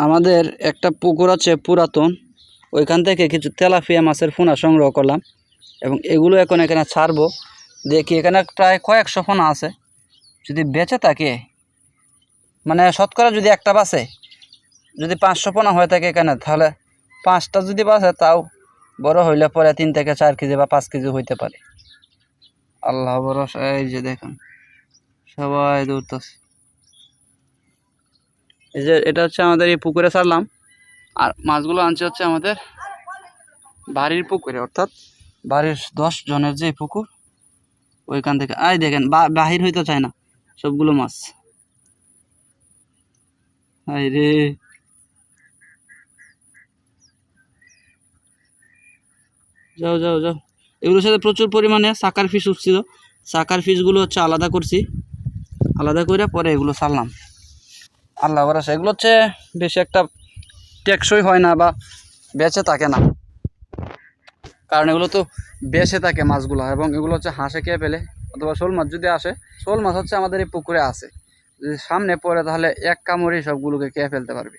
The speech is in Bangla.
আমাদের একটা পুকুর আছে পুরাতন, ওইখান থেকে কিছু তেলাপিয়া মাছের পোনা সংগ্রহ করলাম এবং এগুলো এখন এখানে ছাড়বো। দেখি এখানে প্রায় কয়েকশো পোনা আছে। যদি বেঁচে থাকে, মানে শতকরা যদি একটা বাঁচে, যদি 500 পোনা হয়ে থাকে এখানে, তাহলে 5টা যদি বাঁচে তাও বড় হইলে পরে 3 থেকে 4 কেজি বা 5 কেজি হইতে পারে। আল্লাহ ভরসা। এই যে দেখুন সবাই দৌড়তেছে। এই যে এটা হচ্ছে আমাদের এই পুকুরে ছাড়লাম, আর মাছগুলো আনছে হচ্ছে আমাদের বাড়ির পুকুরে, অর্থাৎ বাড়ির 10 জনের যে পুকুর ওইখান থেকে। আই দেখেন বাহির হইতে চায় না সবগুলো মাছ। আই রে, যাও যাও যাও। এগুলোর সাথে প্রচুর পরিমাণে সাকার ফিশ উঠছিল। সাকার ফিশগুলো হচ্ছে আলাদা করছি, আলাদা করে পরে এগুলো ছাড়লাম। আল্লাহ ভরসা। এগুলো হচ্ছে বেশি একটা টেকসই হয় না বা বেঁচে থাকে না, কারণ এগুলো তো বেঁচে থাকে মাছগুলো, এবং এগুলো হচ্ছে হাঁসে খেয়ে ফেলে, অথবা শোল মাছ যদি আসে। শোল মাছ হচ্ছে আমাদের এই পুকুরে আছে, যদি সামনে পড়ে তাহলে এক কামড়েই সবগুলোকে খেয়ে ফেলতে পারবে।